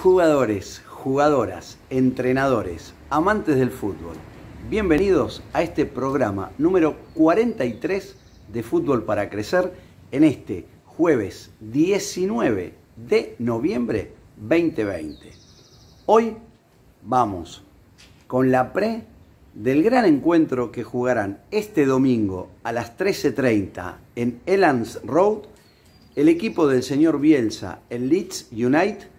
Jugadores, jugadoras, entrenadores, amantes del fútbol, bienvenidos a este programa número 43 de Fútbol para Crecer en este jueves 19 de noviembre 2020. Hoy vamos con la pre del gran encuentro que jugarán este domingo a las 13:30 en Elland Road el equipo del señor Bielsa, el Leeds United,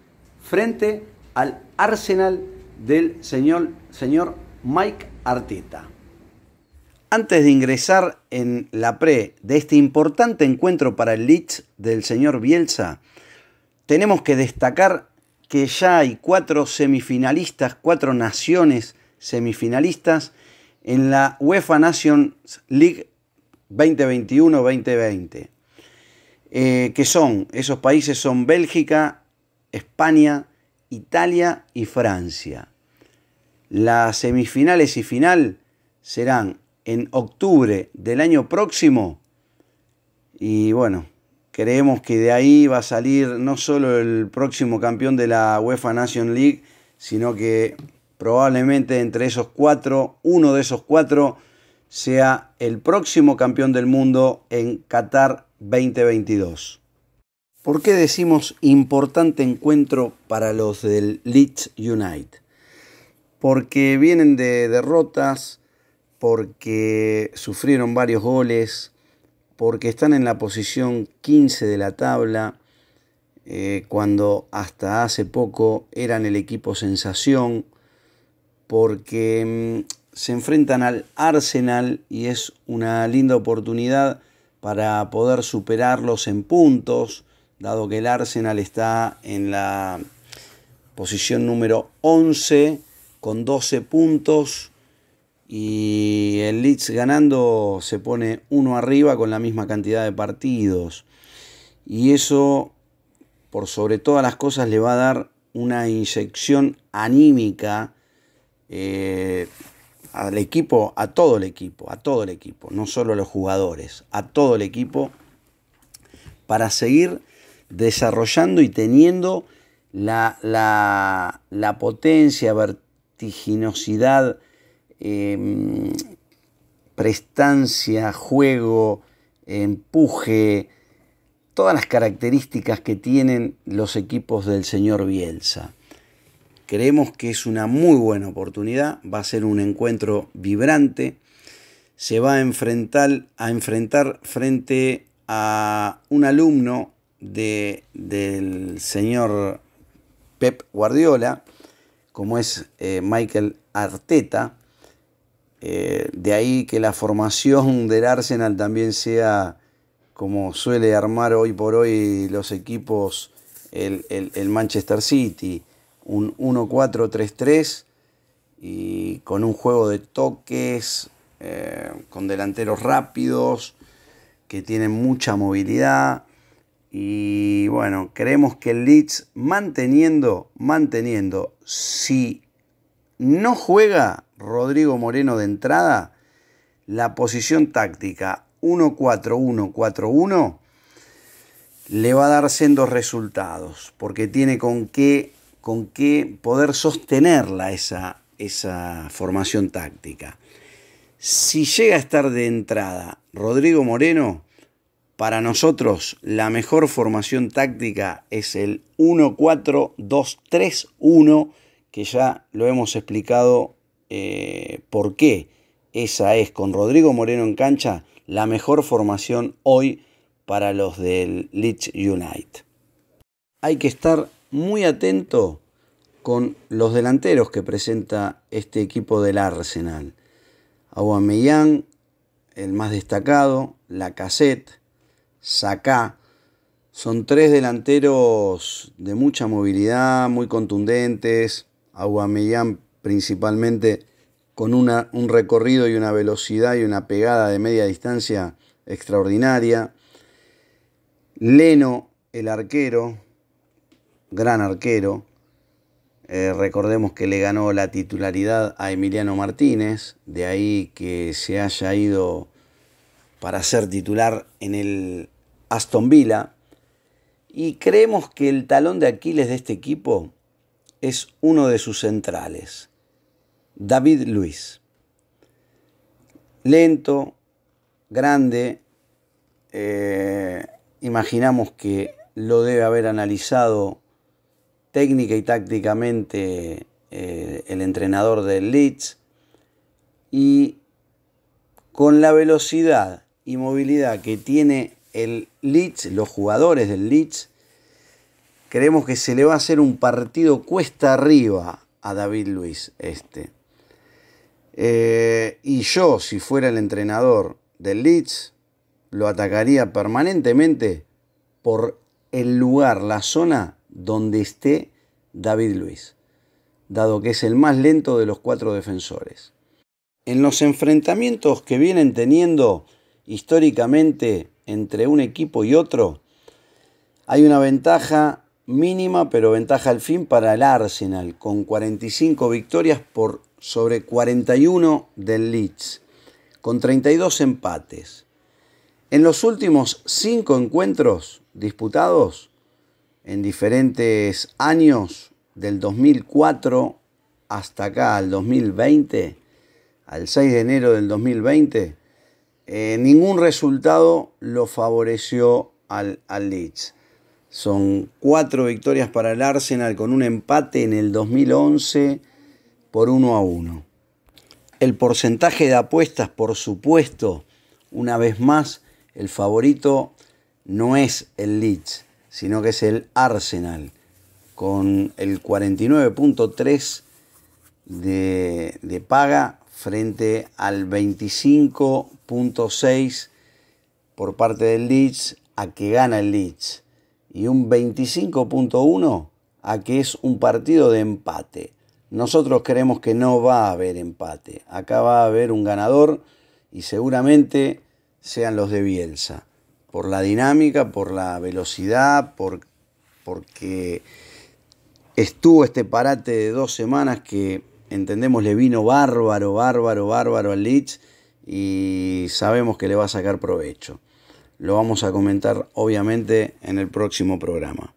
frente al Arsenal del señor Mike Arteta. Antes de ingresar en la pre de este importante encuentro para el Leeds del señor Bielsa, tenemos que destacar que ya hay 4 semifinalistas, 4 naciones semifinalistas en la UEFA Nations League 2021-2020. Que son, esos países son Bélgica, España, Italia y Francia. Las semifinales y final serán en octubre del año próximo y bueno, creemos que de ahí va a salir no solo el próximo campeón de la UEFA Nations League, sino que probablemente entre esos 4, uno de esos 4 sea el próximo campeón del mundo en Qatar 2022. ¿Por qué decimos importante encuentro para los del Leeds United? Porque vienen de derrotas, porque sufrieron varios goles, porque están en la posición 15 de la tabla, cuando hasta hace poco eran el equipo sensación, porque se enfrentan al Arsenal y es una linda oportunidad para poder superarlos en puntos, dado que el Arsenal está en la posición número 11 con 12 puntos y el Leeds ganando se pone uno arriba con la misma cantidad de partidos. Y eso, por sobre todas las cosas, le va a dar una inyección anímica al equipo, a todo el equipo, no solo a los jugadores, a todo el equipo, para seguir desarrollando y teniendo la potencia, vertiginosidad, prestancia, juego, empuje, todas las características que tienen los equipos del señor Bielsa. Creemos que es una muy buena oportunidad, va a ser un encuentro vibrante, se va a enfrentar frente a un alumno del señor Pep Guardiola, como es Mikel Arteta. De ahí que la formación del Arsenal también sea como suele armar hoy por hoy los equipos el Manchester City, un 1-4-3-3 y con un juego de toques, con delanteros rápidos que tienen mucha movilidad. Y bueno, creemos que el Leeds manteniendo, si no juega Rodrigo Moreno de entrada, la posición táctica 1-4-1-4-1 le va a dar sendos resultados, porque tiene con qué poder sostenerla esa formación táctica. Si llega a estar de entrada Rodrigo Moreno, para nosotros la mejor formación táctica es el 1-4-2-3-1, que ya lo hemos explicado por qué esa es, con Rodrigo Moreno en cancha, la mejor formación hoy para los del Leeds United. Hay que estar muy atento con los delanteros que presenta este equipo del Arsenal. Aubameyang, el más destacado, Lacazette, Saka, son 3 delanteros de mucha movilidad, muy contundentes. Aubameyang principalmente con un recorrido y una velocidad y una pegada de media distancia extraordinaria. Leno, el arquero, gran arquero. Recordemos que le ganó la titularidad a Emiliano Martínez, de ahí que se haya ido para ser titular en el Aston Villa. Y creemos que el talón de Aquiles de este equipo es uno de sus centrales, David Luiz. Lento, grande, imaginamos que lo debe haber analizado técnica y tácticamente el entrenador del Leeds, y con la velocidad y movilidad que tiene el Leeds, los jugadores del Leeds, creemos que se le va a hacer un partido cuesta arriba a David Luiz. Y yo, si fuera el entrenador del Leeds, lo atacaría permanentemente por el lugar, la zona donde esté David Luiz, dado que es el más lento de los 4 defensores. En los enfrentamientos que vienen teniendo históricamente entre un equipo y otro, hay una ventaja mínima, pero ventaja al fin para el Arsenal, con 45 victorias por sobre 41 del Leeds, con 32 empates. En los últimos 5 encuentros disputados en diferentes años, del 2004 hasta acá, al 2020, al 6 de enero del 2020, ningún resultado lo favoreció al Leeds. Son 4 victorias para el Arsenal, con un empate en el 2011 por 1-1. El porcentaje de apuestas, por supuesto, una vez más, el favorito no es el Leeds, sino que es el Arsenal, con el 49.3 de paga frente al 25.6 por parte del Leeds a que gana el Leeds, y un 25.1 a que es un partido de empate. Nosotros creemos que no va a haber empate. Acá va a haber un ganador, y seguramente sean los de Bielsa, por la dinámica, por la velocidad, porque estuvo este parate de 2 semanas que entendemos le vino bárbaro al Leeds, y sabemos que le va a sacar provecho. Lo vamos a comentar obviamente en el próximo programa.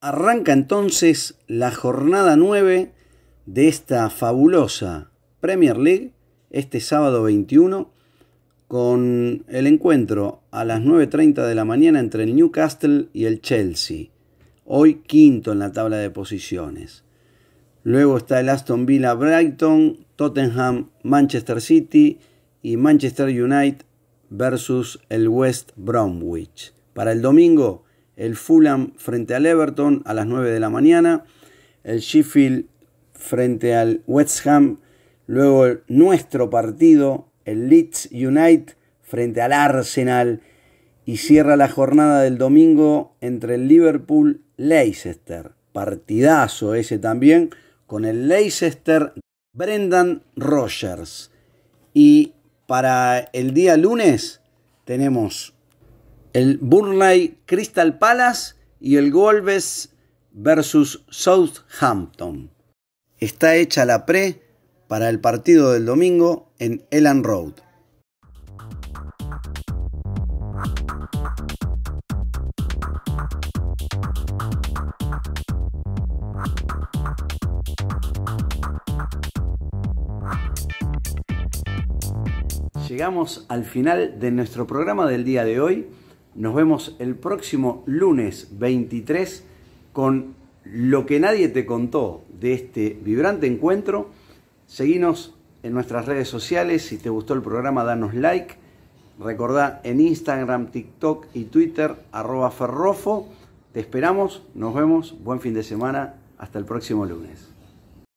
Arranca entonces la jornada 9 de esta fabulosa Premier League este sábado 21, con el encuentro a las 9:30 de la mañana entre el Newcastle y el Chelsea, hoy quinto en la tabla de posiciones. Luego está el Aston Villa Brighton, Tottenham Manchester City y Manchester United versus el West Bromwich. Para el domingo, el Fulham frente al Everton a las 9 de la mañana, el Sheffield frente al West Ham, luego nuestro partido, el Leeds United frente al Arsenal, y cierra la jornada del domingo entre el Liverpool-Leicester. Partidazo ese también, con el Leicester Brendan Rodgers. Y para el día lunes tenemos el Burnley Crystal Palace y el Wolves versus Southampton. Está hecha la pre para el partido del domingo en Elland Road. Llegamos al final de nuestro programa del día de hoy. Nos vemos el próximo lunes 23 con lo que nadie te contó de este vibrante encuentro. Seguinos en nuestras redes sociales. Si te gustó el programa, danos like. Recordá en Instagram, TikTok y Twitter, @ferrofo. Te esperamos, nos vemos, buen fin de semana, hasta el próximo lunes.